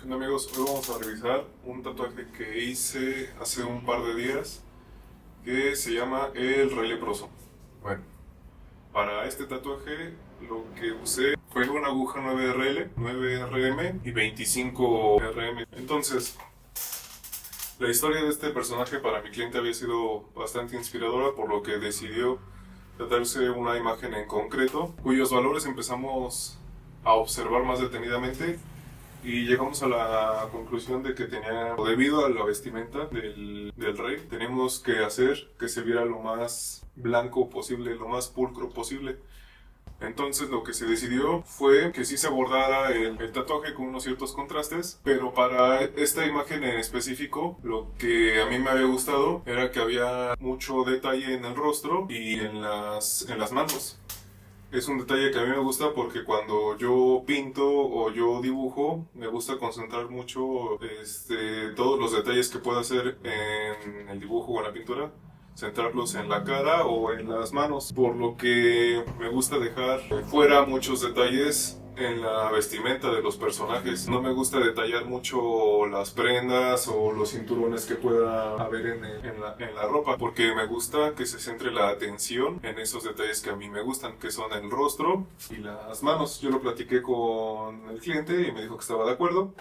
¿Qué onda, amigos? Hoy vamos a revisar un tatuaje que hice hace un par de días que se llama el Rey Leproso. Bueno, para este tatuaje lo que usé fue una aguja 9RL, 9RM y 25RM. Entonces, la historia de este personaje para mi cliente había sido bastante inspiradora, por lo que decidió tratarse una imagen en concreto, cuyos valores empezamos a observar más detenidamente y llegamos a la conclusión de que debido a la vestimenta del rey, teníamos que hacer que se viera lo más blanco posible, lo más pulcro posible. Entonces lo que se decidió fue que sí se abordara el tatuaje con unos ciertos contrastes, pero para esta imagen en específico, lo que a mí me había gustado era que había mucho detalle en el rostro y en las manos. Es un detalle que a mí me gusta porque cuando yo pinto o yo dibujo, me gusta concentrar mucho todos los detalles que pueda hacer en el dibujo o en la pintura, centrarlos en la cara o en las manos, por lo que me gusta dejar fuera muchos detalles en la vestimenta de los personajes. No me gusta detallar mucho las prendas o los cinturones que pueda haber en la ropa, porque me gusta que se centre la atención en esos detalles que a mí me gustan, que son el rostro y las manos. Yo lo platiqué con el cliente y me dijo que estaba de acuerdo.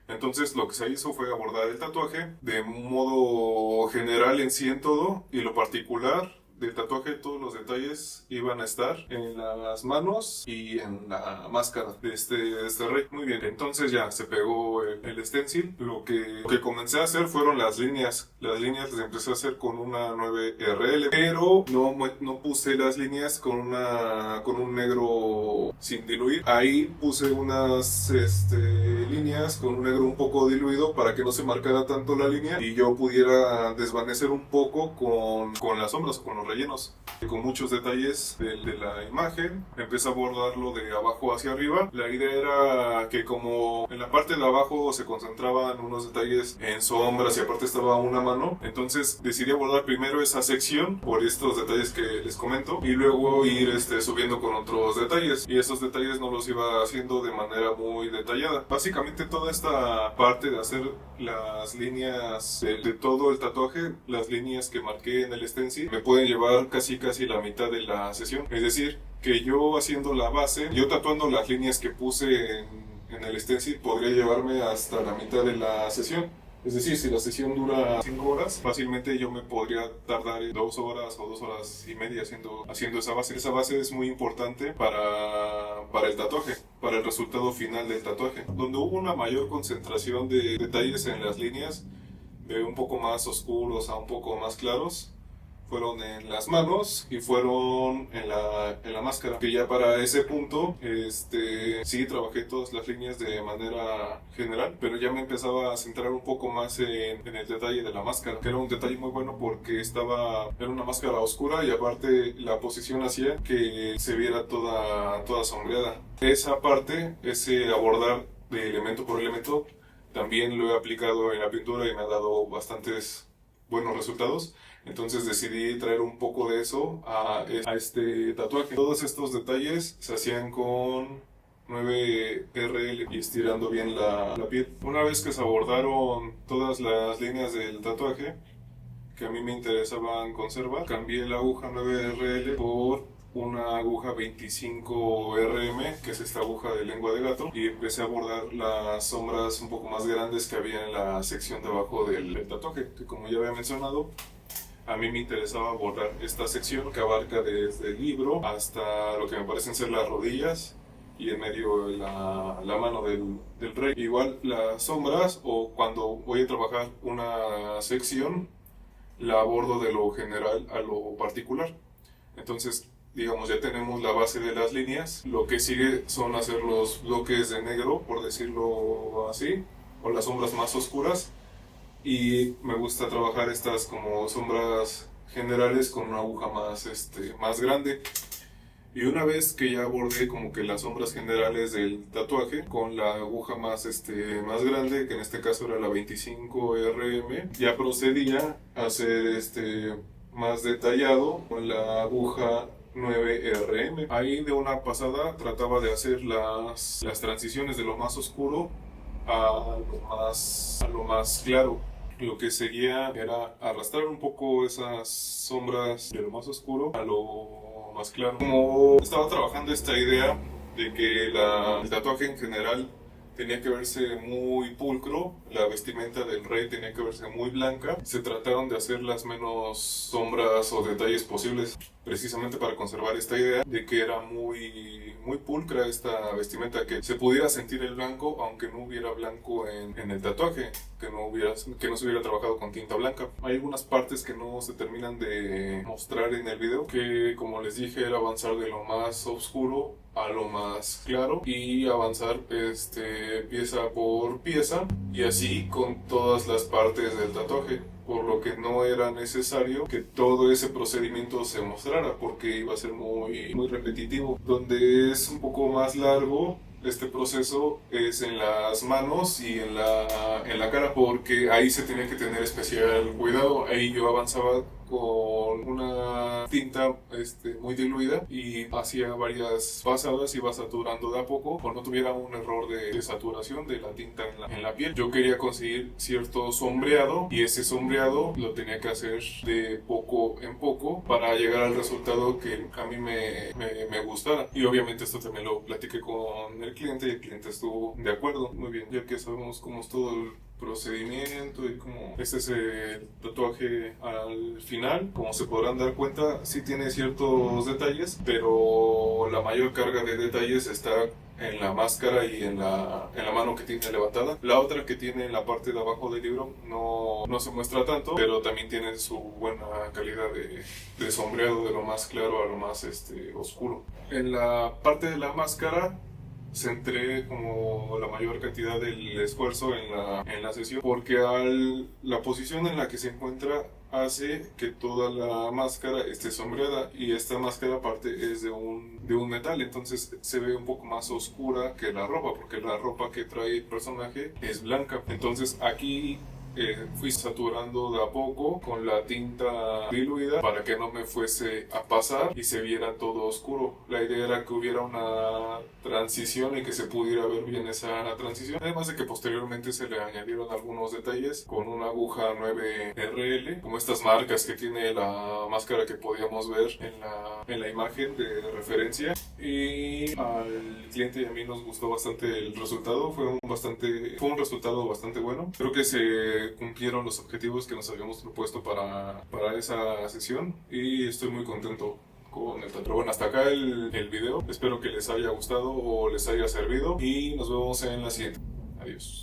Entonces lo que se hizo fue abordar el tatuaje de modo general en sí en todo, y lo particular del tatuaje, todos los detalles iban a estar en las manos y en la máscara de este rey. Muy bien, entonces ya se pegó el stencil. Lo que comencé a hacer fueron las líneas. Las líneas las empecé a hacer con una 9RL, pero no puse las líneas con un negro sin diluir. Ahí puse unas líneas con un negro un poco diluido para que no se marcara tanto la línea y yo pudiera desvanecer un poco con las sombras, con los rellenos, con muchos detalles de la imagen. Empecé a abordarlo de abajo hacia arriba. La idea era que, como en la parte de abajo se concentraban unos detalles en sombras y aparte estaba una mano, entonces decidí abordar primero esa sección por estos detalles que les comento y luego ir subiendo con otros detalles, y esos detalles no los iba haciendo de manera muy detallada. Básicamente toda esta parte de hacer las líneas de todo el tatuaje, las líneas que marqué en el stencil, me pueden llevar casi la mitad de la sesión. Es decir, que yo haciendo la base, yo tatuando las líneas que puse en el stencil, podría llevarme hasta la mitad de la sesión. Es decir, si la sesión dura 5 horas, fácilmente yo me podría tardar 2 horas o 2 horas y media haciendo esa base. Esa base es muy importante para el tatuaje, para el resultado final del tatuaje. Donde hubo una mayor concentración de detalles en las líneas, de un poco más oscuros a un poco más claros, fueron en las manos y fueron en la máscara, que ya para ese punto sí trabajé todas las líneas de manera general, pero ya me empezaba a centrar un poco más en el detalle de la máscara, que era un detalle muy bueno porque era una máscara oscura y aparte la posición hacía que se viera toda sombreada. Esa parte, ese abordar de elemento por elemento, también lo he aplicado en la pintura y me ha dado bastantes buenos resultados. Entonces decidí traer un poco de eso a este tatuaje. Todos estos detalles se hacían con 9RL y estirando bien la piel. Una vez que se abordaron todas las líneas del tatuaje que a mí me interesaban conservar, cambié la aguja 9RL por una aguja 25RM, que es esta aguja de lengua de gato, y empecé a abordar las sombras un poco más grandes que había en la sección de abajo del tatuaje, que, como ya había mencionado, a mí me interesaba abordar esta sección que abarca desde el libro hasta lo que me parecen ser las rodillas y en medio la mano del rey. Igual las sombras, o cuando voy a trabajar una sección, la abordo de lo general a lo particular. Entonces, digamos, ya tenemos la base de las líneas. Lo que sigue son hacer los bloques de negro, por decirlo así, o las sombras más oscuras. Y me gusta trabajar estas como sombras generales con una aguja más grande. Y una vez que ya abordé como que las sombras generales del tatuaje con la aguja más grande, que en este caso era la 25RM, ya procedía a hacer más detallado con la aguja 9RM. Ahí de una pasada trataba de hacer las transiciones de lo más oscuro a lo más claro. Lo que seguía era arrastrar un poco esas sombras de lo más oscuro a lo más claro. Como estaba trabajando esta idea de que el tatuaje en general tenía que verse muy pulcro, la vestimenta del rey tenía que verse muy blanca, se trataron de hacer las menos sombras o detalles posibles precisamente para conservar esta idea de que era muy pulcra esta vestimenta, que se pudiera sentir el blanco aunque no hubiera blanco en el tatuaje, que no se hubiera trabajado con tinta blanca. Hay algunas partes que no se terminan de mostrar en el video, que como les dije era avanzar de lo más oscuro a lo más claro y avanzar pieza por pieza y así con todas las partes del tatuaje, por lo que no era necesario que todo ese procedimiento se mostrara porque iba a ser muy repetitivo. Donde es un poco más largo este proceso es en las manos y en la cara, porque ahí se tenía que tener especial cuidado. Ahí yo avanzaba con una tinta muy diluida y hacía varias pasadas, iba saturando de a poco, o no tuviera un error de saturación de la tinta en la piel. Yo quería conseguir cierto sombreado y ese sombreado lo tenía que hacer de poco en poco para llegar al resultado que a mí me gustara. Y obviamente esto también lo platiqué con el cliente y el cliente estuvo de acuerdo. Muy bien, ya que sabemos cómo es todo el procedimiento y como este es el tatuaje al final, como se podrán dar cuenta, sí tiene ciertos detalles, pero la mayor carga de detalles está en la máscara y en la mano que tiene levantada. La otra que tiene en la parte de abajo del libro no se muestra tanto, pero también tiene su buena calidad de sombreado de lo más claro a lo más oscuro. En la parte de la máscara centré como la mayor cantidad del esfuerzo en la sesión, porque la posición en la que se encuentra hace que toda la máscara esté sombreada, y esta máscara aparte es de un metal, entonces se ve un poco más oscura que la ropa, porque la ropa que trae el personaje es blanca. Entonces aquí fui saturando de a poco con la tinta diluida para que no me fuese a pasar y se viera todo oscuro. La idea era que hubiera una transición y que se pudiera ver bien esa transición, además de que posteriormente se le añadieron algunos detalles con una aguja 9RL, como estas marcas que tiene la máscara que podíamos ver en la imagen de referencia. Y al cliente y a mí nos gustó bastante el resultado, fue un resultado bastante bueno. Creo que se cumplieron los objetivos que nos habíamos propuesto para esa sesión y estoy muy contento con el tatuaje. Bueno, hasta acá el video, espero que les haya gustado o les haya servido y nos vemos en la siguiente. Adiós.